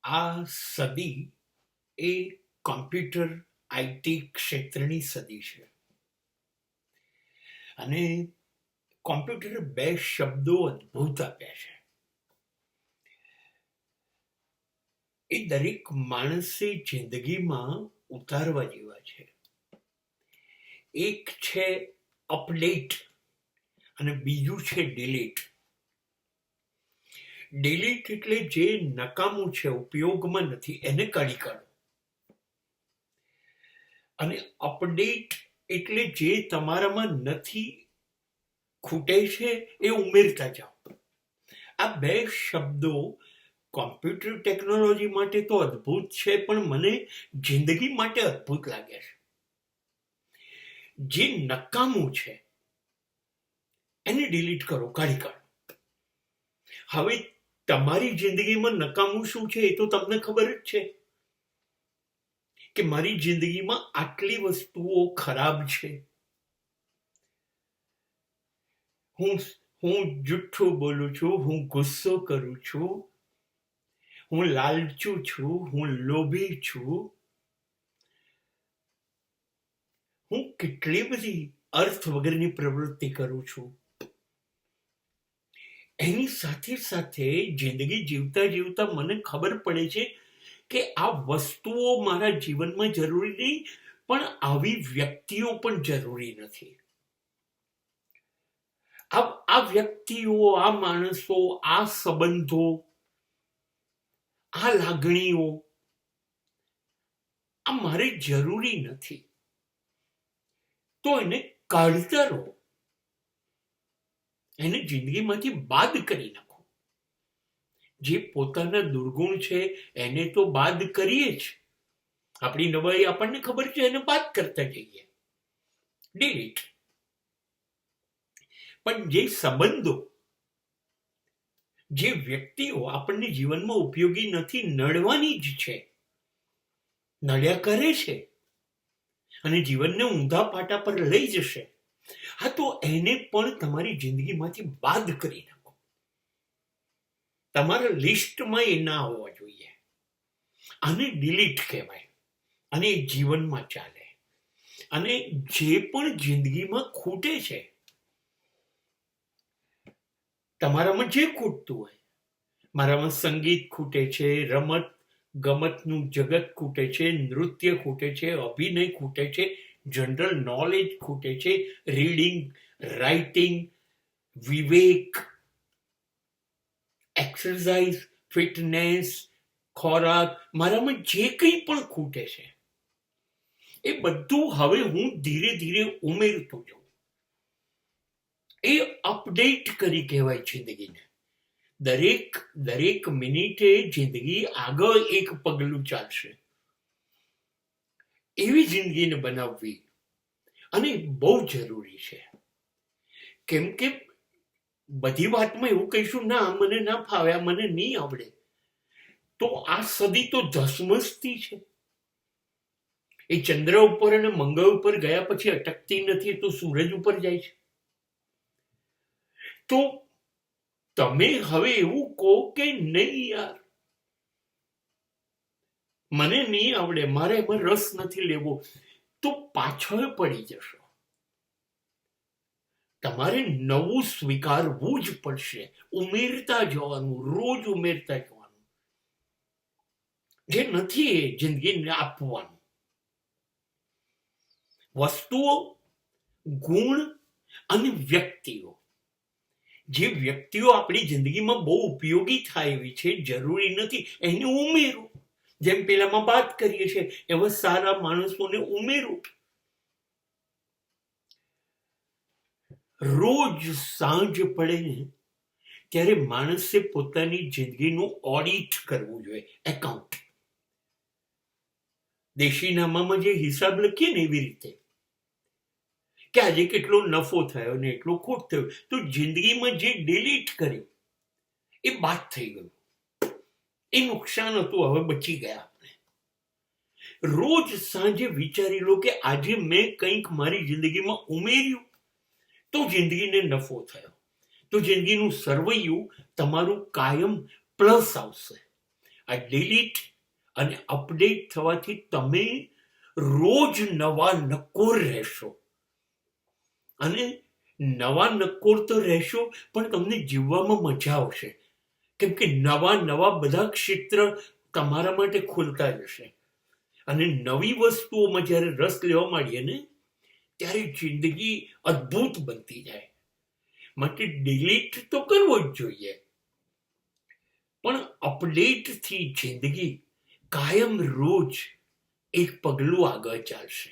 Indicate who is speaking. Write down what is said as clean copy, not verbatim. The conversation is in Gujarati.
Speaker 1: આ સદી એ કોમ્પ્યુટર આઈટી ક્ષેત્રની સદી છે અને કોમ્પ્યુટરે બે શબ્દો અદ્ભુત આપ્યા છે. એ દરેક માણસે જિંદગીમાં ઉતારવા જેવા છે. એક છે અપડેટ અને બીજું છે ડિલીટ. ડિલીટ એટલે જે નકામું છે, ઉપયોગમાં નથી, એને કાઢી કાઢો. અને અપડેટ એટલે જે તમારામાં નથી, ખૂટે છે, એ ઉમેરતા જાઓ. આ બે શબ્દો કોમ્પ્યુટર ટેકનોલોજી માટે તો અદ્ભુત છે, પણ મને જિંદગી માટે અદ્ભુત લાગે છે. જે નકામું છે એને ડિલીટ કરો, કાઢી કાઢો. હવે તમારી જિંદગીમાં નકામું શું છે એ તો તમને ખબર જ છે કે મારી જિંદગીમાં આટલી વસ્તુઓ ખરાબ છે. હું જુઠ્ઠું બોલું છું, હું ગુસ્સો કરું છું, હું લાલચુ છું, હું લોભી છું, હું કેટલી બધી અર્થ વગરની પ્રવૃત્તિ કરું છું. એની સાથે સાથે જિંદગી જીવતા જીવતા મને ખબર પડે છે કે આ વસ્તુઓ મારા જીવનમાં જરૂરી નહીં, પણ આવી વ્યક્તિઓ પણ જરૂરી નથી. આ વ્યક્તિઓ, આ માણસો, આ સંબંધો, આ લાગણીઓ આ મારે જરૂરી નથી. તો એને કાઢતા રહો, એને જિંદગીમાંથી બાદ કરી નાખો. જે પોતાના દુર્ગુણ છે એને તો બાદ કરીએ જ. આપણી નવાઈ આપણને ખબર છે, એને બાદ કરતા જઈએ, ડિલીટ. પણ જે સંબંધો, જે વ્યક્તિઓ આપણને જીવનમાં ઉપયોગી નથી, નડવાની જ છે, નડ્યા કરે છે અને જીવનને ઊંધા પાટા પર લઈ જશે, હા, તો એને પણ તમારી જિંદગીમાંથી બાદ કરી નાખો. તમારા લિસ્ટમાં એ ના હોવા જોઈએ. આને ડિલીટ કહેવાય અને એ જીવનમાં ચાલે. અને જે પણ જિંદગીમાં ખૂટે છે, તમારામાં જે ખૂટતું હોય, મારામાં સંગીત ખૂટે છે, રમત ગમતનું જગત ખૂટે છે, નૃત્ય ખૂટે છે, અભિનય ખૂટે છે, જનરલ નોલેજ ખૂટે છે, રીડિંગ, રાઇટિંગ, વિવેક, એક્સરસાઇઝ, ફિટનેસ, ખોરાક, મારામાં જે કંઈ પણ ખૂટે છે એ બધું હવે હું ધીરે ધીરે ઉમેરતો જાઉં. એ અપડેટ કરી કહેવાય જિંદગીને. દરેક મિનિટે જિંદગી આગળ એક પગલું ચાલશે. એવી જિંદગીને બનાવવી અને બહુ જરૂરી છે. કેમ કે બધી વાતમાં એવું કહીશું, ના મને ના ફાવે, મને નહીં આવડે, તો આ સદી તો ધસમસતી છે. એ ચંદ્ર ઉપર અને મંગળ ઉપર ગયા પછી અટકતી નથી, તો સૂરજ ઉપર જાય છે. તો તમે હવે એવું કહો કે નહીં યાર, મને નહીં આવડે, મારે એમાં રસ નથી લેવો, તો પાછળ પડી જશો. તમારે નવું સ્વીકારવું જ પડશે, ઉમેરતા જવાનું, રોજ ઉમેરતા જવાનું. જે નથી એ જિંદગીને આપવાનું. વસ્તુઓ, ગુણ અને વ્યક્તિઓ. જે વ્યક્તિઓ આપણી જિંદગીમાં બહુ ઉપયોગી થાય એવી છે, જરૂરી નથી, એને ઉમેરો. જેમ પેલામાં વાત કરીએ છીએ, એવા સારા માણસોને ઉમેરો. રોજ સાંજ પડે ને ત્યારે માણસે પોતાની જિંદગીનું ઓડિટ કરવું જોઈએ, એકાઉન્ટ. દેશીનામામાં જે હિસાબ લખીએ ને એવી રીતે, કે આજે કેટલો નફો થયો ને એટલો ખોટ થયો, તો જિંદગીમાં જે ડિલીટ કર્યું એ બાદ થઈ ગયું. એ નુકસાન હતું, હવે બચી ગયા આપણે. રોજ સાંજે વિચારી લો કે આજે મેં કંઈક મારી જિંદગીમાં ઉમેર્યું તો જિંદગીને નફો થયો, તો જિંદગીનું સરવૈયું તમારું કાયમ પ્લસ આવશે. આ ડિલીટ અને અપડેટ થવાથી તમે રોજ નવા નકોર રહેશો, અને નવા નકોર તો રહેશો પણ તમને જીવવામાં મજા આવશે, કેમ કે નવા નવા બધા ક્ષેત્ર તમારા માટે ખુલતા જશે. અને નવી વસ્તુઓમાં જ્યારે રસ લેવા માંડીએ ને ત્યારે જિંદગી અદ્ભુત બનતી જાય. માટે ડિલીટ તો કરવો જ જોઈએ, પણ અપડેટથી જિંદગી કાયમ રોજ એક પગલું આગળ ચાલશે.